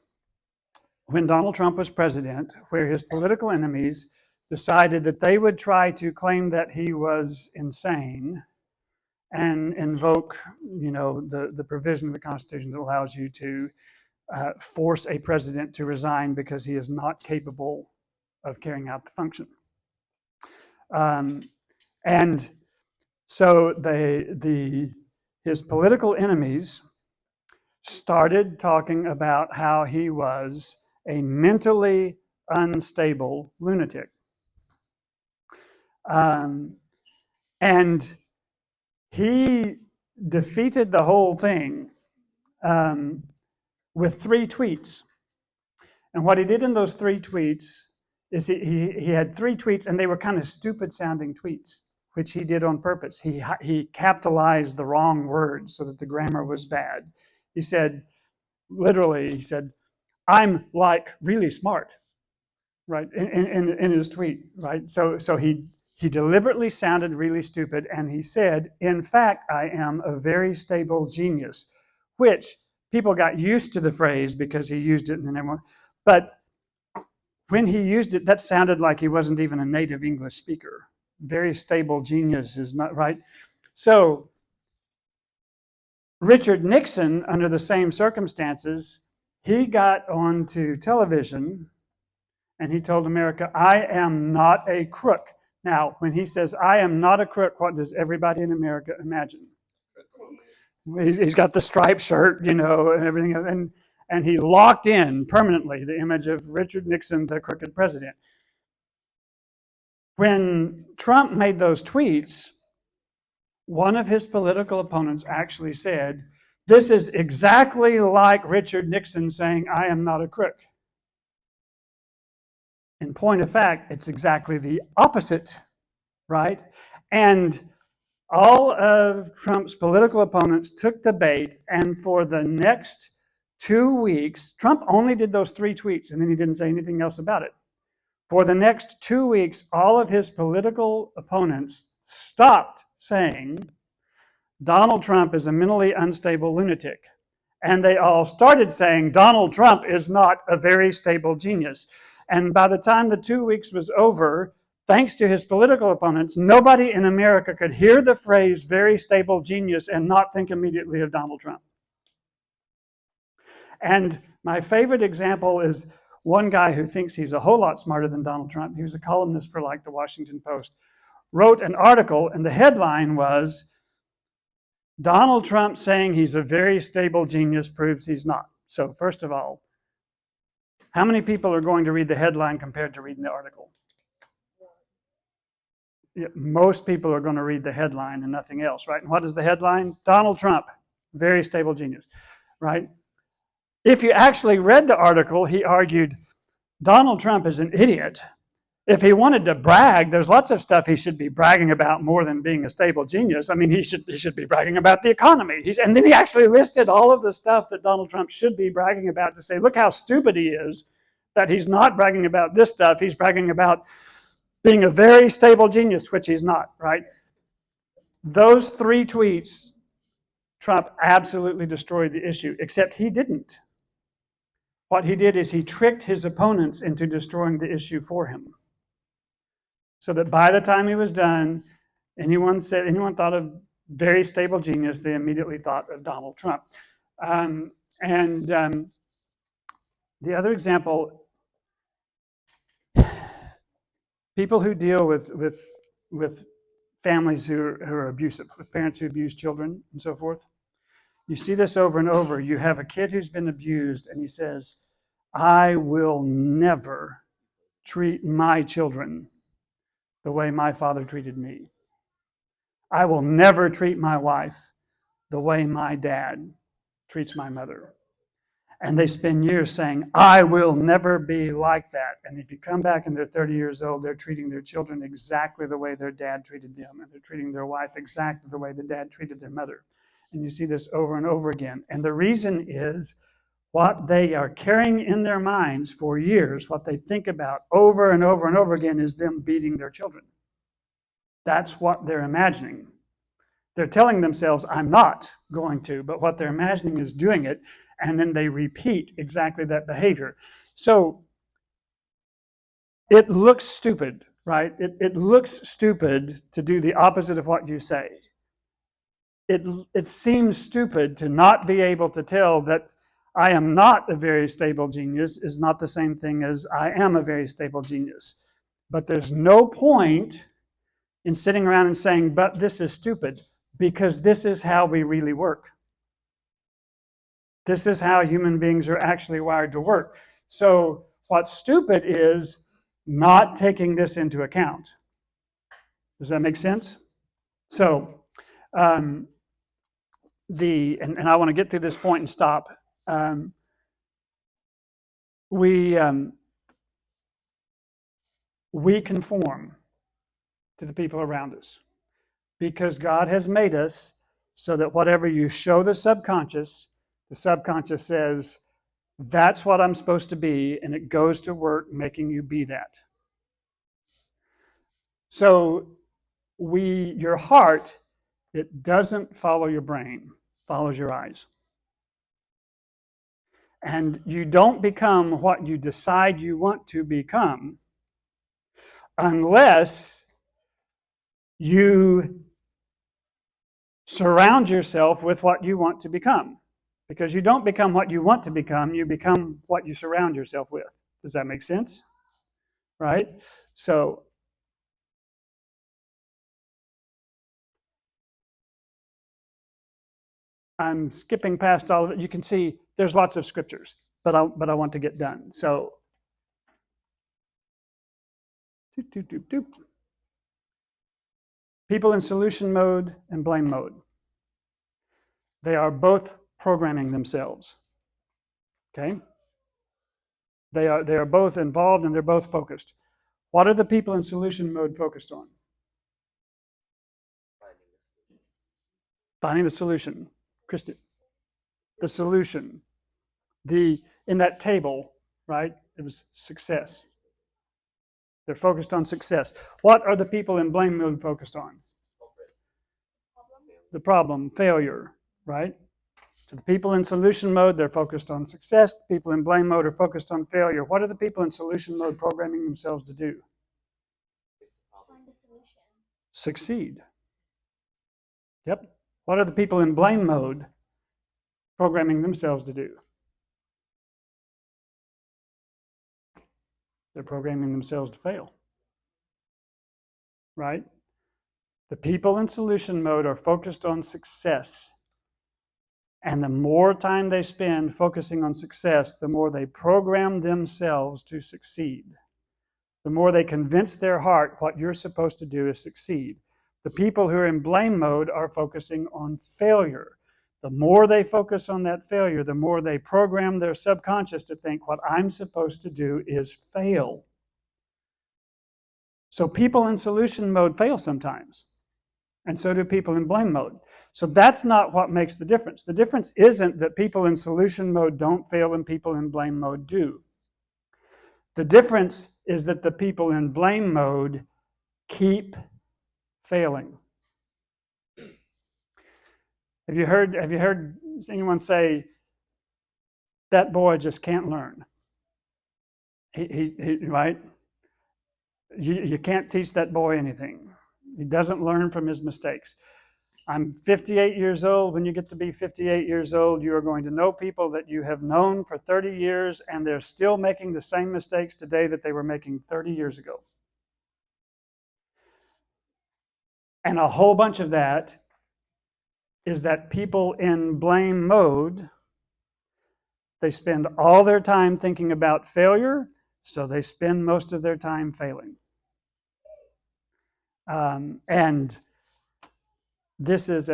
when Donald Trump was president where his political enemies decided that they would try to claim that he was insane and invoke, the provision of the Constitution that allows you to force a president to resign because he is not capable of carrying out the function. And so his political enemies started talking about how he was a mentally unstable lunatic. And he defeated the whole thing with 3 tweets. And what he did in those 3 tweets is he had 3 tweets, and they were kind of stupid sounding tweets, which he did on purpose. He capitalized the wrong words so that the grammar was bad. He said, literally, "I'm like really smart," right, in his tweet, right? So he deliberately sounded really stupid, and he said, "In fact, I am a very stable genius," which people got used to the phrase because he used it, and then everyone. But when he used it, that sounded like he wasn't even a native English speaker. Very stable genius is not right. So Richard Nixon, under the same circumstances, he got onto television and he told America, "I am not a crook." Now, when he says, "I am not a crook," what does everybody in America imagine? He's got the striped shirt, and everything. And he locked in permanently the image of Richard Nixon, the crooked president. When Trump made those tweets, one of his political opponents actually said, "This is exactly like Richard Nixon saying, 'I am not a crook.'" In point of fact, it's exactly the opposite, right? And all of Trump's political opponents took the bait, and for the next 2 weeks, Trump only did those 3 tweets, and then he didn't say anything else about it. For the next 2 weeks, all of his political opponents stopped saying Donald Trump is a mentally unstable lunatic. And they all started saying Donald Trump is not a very stable genius. And by the time the 2 weeks was over, thanks to his political opponents, nobody in America could hear the phrase very stable genius and not think immediately of Donald Trump. And my favorite example is one guy who thinks he's a whole lot smarter than Donald Trump. He was a columnist for the Washington Post, wrote an article, and the headline was, "Donald Trump saying he's a very stable genius proves he's not." So first of all, how many people are going to read the headline compared to reading the article? Yeah, most people are going to read the headline and nothing else, right? And what is the headline? Donald Trump, very stable genius, right? If you actually read the article, he argued Donald Trump is an idiot. If he wanted to brag, there's lots of stuff he should be bragging about more than being a stable genius. I mean, he should be bragging about the economy. And then he actually listed all of the stuff that Donald Trump should be bragging about to say, look how stupid he is, that he's not bragging about this stuff. He's bragging about being a very stable genius, which he's not, right? Those 3 tweets, Trump absolutely destroyed the issue, except he didn't. What he did is he tricked his opponents into destroying the issue for him. So that by the time he was done, anyone thought of very stable genius, they immediately thought of Donald Trump. The other example, people who deal with families who are abusive, with parents who abuse children and so forth, you see this over and over. You have a kid who's been abused, and he says, I will never treat my children the way my father treated me. I will never treat my wife the way my dad treats my mother. And they spend years saying, I will never be like that. And if you come back and they're 30 years old, they're treating their children exactly the way their dad treated them. And they're treating their wife exactly the way the dad treated their mother. And you see this over and over again. And the reason is what they are carrying in their minds for years, what they think about over and over and over again is them beating their children. That's what they're imagining. They're telling themselves, I'm not going to, but what they're imagining is doing it, and then they repeat exactly that behavior. So it looks stupid, right? It looks stupid to do the opposite of what you say. It seems stupid to not be able to tell that I am not a very stable genius is not the same thing as I am a very stable genius. But there's no point in sitting around and saying, but this is stupid, because this is how we really work. This is how human beings are actually wired to work. So what's stupid is not taking this into account. Does that make sense? So and I want to get through this point and stop. We conform to the people around us because God has made us so that whatever you show the subconscious says, that's what I'm supposed to be, and it goes to work making you be that. So your heart, it doesn't follow your brain, follows your eyes. And you don't become what you decide you want to become unless you surround yourself with what you want to become. Because you don't become what you want to become, you become what you surround yourself with. Does that make sense? Right? So, I'm skipping past all of it. You can see there's lots of scriptures, but I want to get done. So, people in solution mode and blame mode. They are both programming themselves. Okay? They are both involved and they're both focused. What are the people in solution mode focused on? Finding the solution. Christy. The solution. In that table, right? It was success. They're focused on success. What are the people in blame mode focused on? The problem, failure, right? So the people in solution mode, they're focused on success. The people in blame mode are focused on failure. What are the people in solution mode programming themselves to do? Find a solution. Succeed. Yep. What are the people in blame mode programming themselves to do? They're programming themselves to fail. Right? The people in solution mode are focused on success. And the more time they spend focusing on success, the more they program themselves to succeed. The more they convince their heart what you're supposed to do is succeed. The people who are in blame mode are focusing on failure. The more they focus on that failure, the more they program their subconscious to think what I'm supposed to do is fail. So people in solution mode fail sometimes. And so do people in blame mode. So that's not what makes the difference. The difference isn't that people in solution mode don't fail and people in blame mode do. The difference is that the people in blame mode keep failing. Have you heard anyone say, that boy just can't learn? He right? You can't teach that boy anything. He doesn't learn from his mistakes. I'm 58 years old. When you get to be 58 years old, you are going to know people that you have known for 30 years, and they're still making the same mistakes today that they were making 30 years ago. And a whole bunch of that is that people in blame mode They spend all their time thinking about failure, so they spend most of their time failing. And this is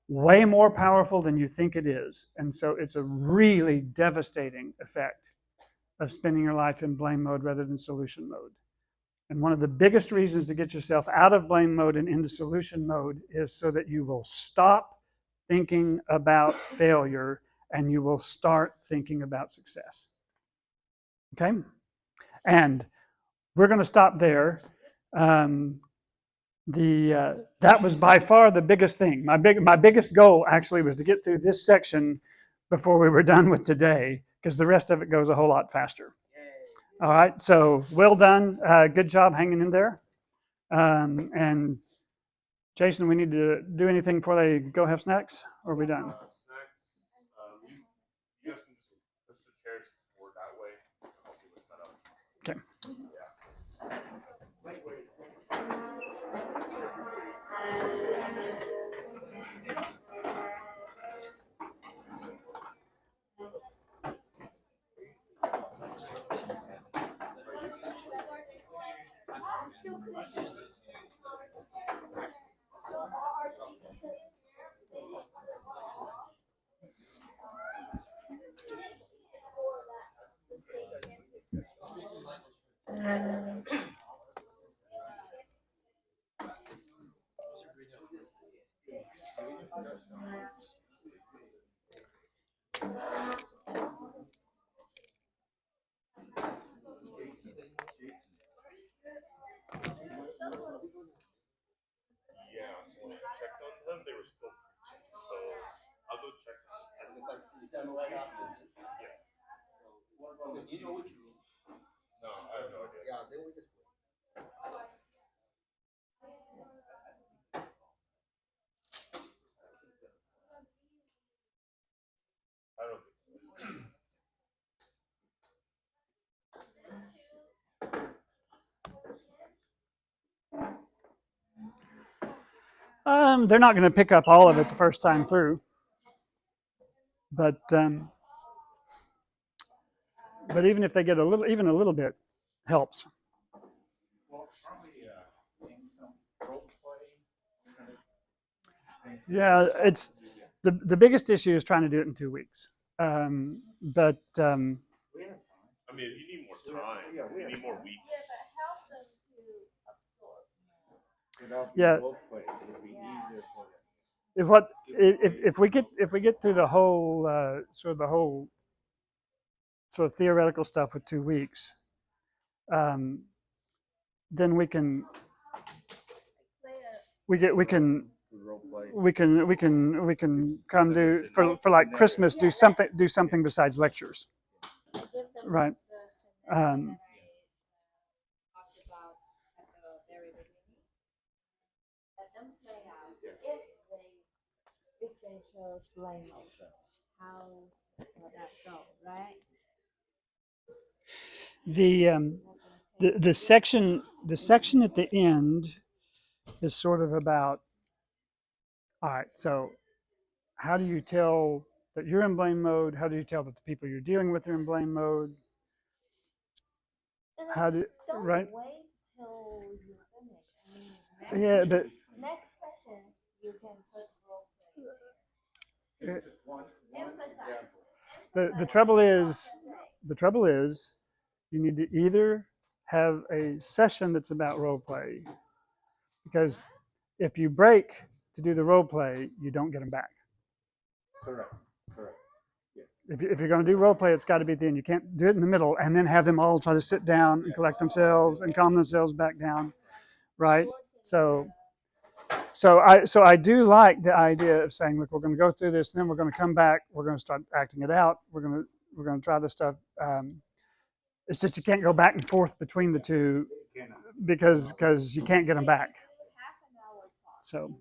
way more powerful than you think it is. And so it's a really devastating effect of spending your life in blame mode rather than solution mode. And one of the biggest reasons to get yourself out of blame mode and into solution mode is so that you will stop thinking about failure and you will start thinking about success. Okay? And we're going to stop there. That was by far the biggest thing. My biggest goal actually was to get through this section before we were done with today, because the rest of it goes a whole lot faster. All right, so well done. Good job hanging in there. And Jason, we need to do anything before they go have snacks, or are we done? Snacks. You guys can just push the chairs forward that way. Hopefully we'll set up. Okay. Yeah, so when I checked on them, they were still preaching. So I'll go check them. Yeah. You know which room? No, I have no idea. Yeah, they were just. I don't think so. They're not going to pick up all of it the first time through, but even if they get even a little bit, helps. Well, aren't we doing some role play? Yeah, it's the biggest issue is trying to do it in 2 weeks. But I mean, if you need more time, you need more weeks. Yeah, but help them to absorb. yeah, if we get through the whole sort of theoretical stuff with 2 weeks, then we can come do for like Christmas, do something besides lectures, Give them right? the scenario Um, that I talked about at the very beginning. Let them play out. If they chose blame mode, how will that go, right? The section at the end is sort of about, all right, so how do you tell that you're in blame mode? How do you tell that the people you're dealing with are in blame mode? Don't right? wait till you finish. I mean, Yeah, but next session you can put role play. Emphasize. the trouble is you need to either have a session that's about role play, because if you break to do the role play, you don't get them back. Correct. If you're going to do role play, it's got to be at the end. You can't do it in the middle and then have them all try to sit down and collect themselves and calm themselves back down, right? So I do like the idea of saying, look, we're going to go through this, and then we're going to come back. We're going to start acting it out. We're going to try this stuff. It's just you can't go back and forth between the two because you can't get them back. So.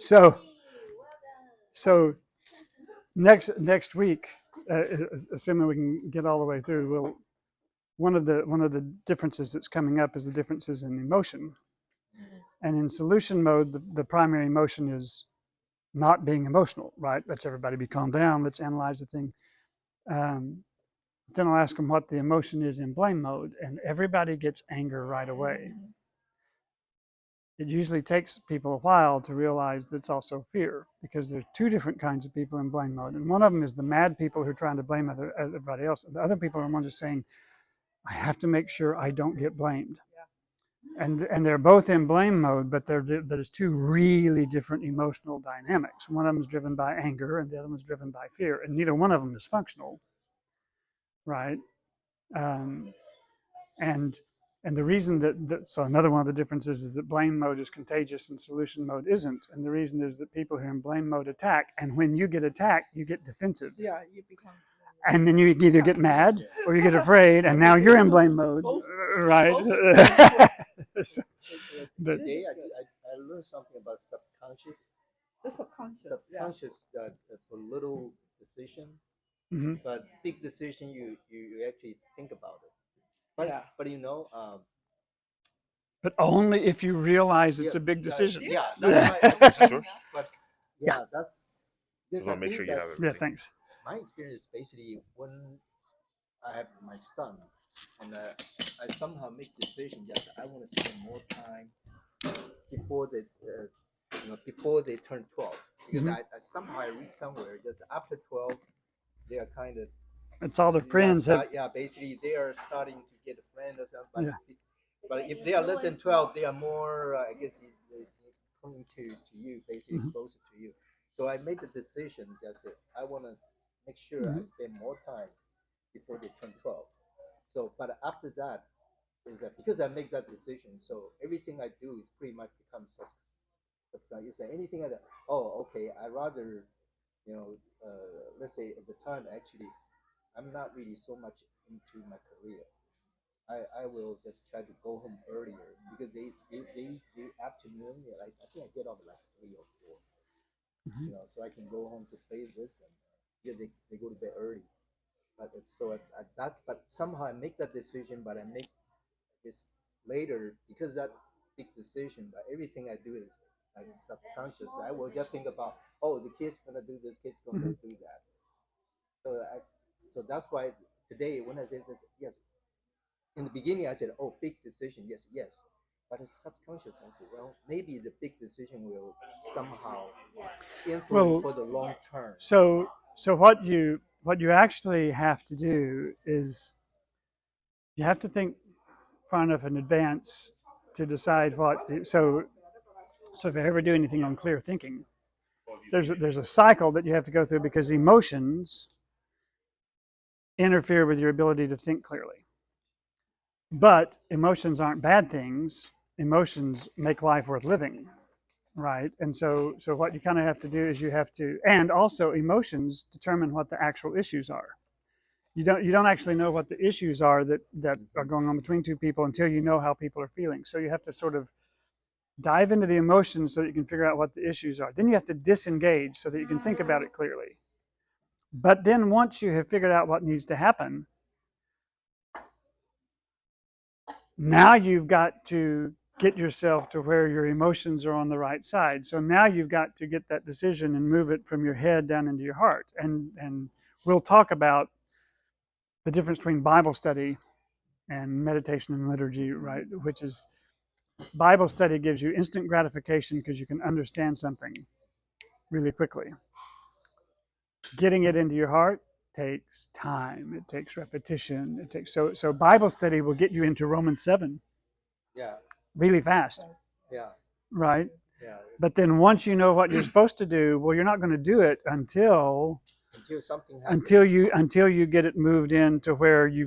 So, so next week, assuming we can get all the way through, one of the differences that's coming up is the differences in emotion. And in solution mode, the primary emotion is not being emotional, right? Let's everybody be calm down. Let's analyze the thing. Then I'll ask them what the emotion is in blame mode, and everybody gets anger right away. It usually takes people a while to realize that it's also fear, because there's two different kinds of people in blame mode. And one of them is the mad people who are trying to blame everybody else. And the other people are one just saying, I have to make sure I don't get blamed. And they're both in blame mode, but there's two really different emotional dynamics. One of them is driven by anger, and the other one is driven by fear, and neither one of them is functional, right? And the reason so another one of the differences is that blame mode is contagious and solution mode isn't. And the reason is that people who are in blame mode attack, and when you get attacked, you get defensive. Yeah, you become. And then you either get mad or you get afraid, and now you're in blame mode, right? But, Today I learned something about subconscious. The subconscious. Subconscious that for little decision, mhm. but big decision you actually think about it. But but But only if you realize it's yeah, a big decision. Yeah, that's right. Sure. But Yeah. that's. Just want to make sure you have Yeah, everything. thanks. My experience basically when I have my son, and I somehow make decision that I want to spend more time before they turn 12, because Mhm. I somehow I read somewhere just after 12 they are kind of It's all the friends that. basically they are starting to get a friend or something. Yeah. But if they are less than 12, they are more I guess they coming to you, basically Mhm. closer to you. So I made the decision that I want to make sure I Mhm. spend more time before they turn 12. So, but after that, is that because I make that decision, so everything I do is pretty much becomes substantial. Is there anything that, oh, okay, I rather, let's say at the time, actually, I'm not really so much into my career. I will just try to go home earlier because they afternoon, like I think I get off at like 3 or 4, Mhm. so I can go home to play with them because they go to bed early. But so at that, but somehow I make that decision, but I make this later because that big decision. But everything I do is like subconscious. I will just think about, oh, the kid's gonna do this, kid's gonna Mhm. do that. So that's why today when I said that, yes, in the beginning I said, oh, big decision, yes. But it's subconscious. I said, well, maybe the big decision will somehow influence Well, for the long term. So what you actually have to do is you have to think far enough in advance to decide what. So if you ever do anything on clear thinking, there's a cycle that you have to go through because emotions interfere with your ability to think clearly. But emotions aren't bad things. Emotions make life worth living, right? And so what you kind of have to do is you have to, and also emotions determine what the actual issues are. You don't actually know what the issues are that are going on between two people until you know how people are feeling. So you have to sort of dive into the emotions so that you can figure out what the issues are. Then you have to disengage so that you can think about it clearly. But then once you have figured out what needs to happen, now you've got to get yourself to where your emotions are on the right side. So now you've got to get that decision and move it from your head down into your heart. And we'll talk about the difference between Bible study and meditation and liturgy, right? Which is Bible study gives you instant gratification because you can understand something really quickly. Getting it into your heart takes time. It takes repetition. It takes so Bible study will get you into Romans 7 Yeah, really fast, yeah, right? yeah. But then once you know what you're supposed to do, well, you're not going to do it until Until something happens. until you get it moved into where you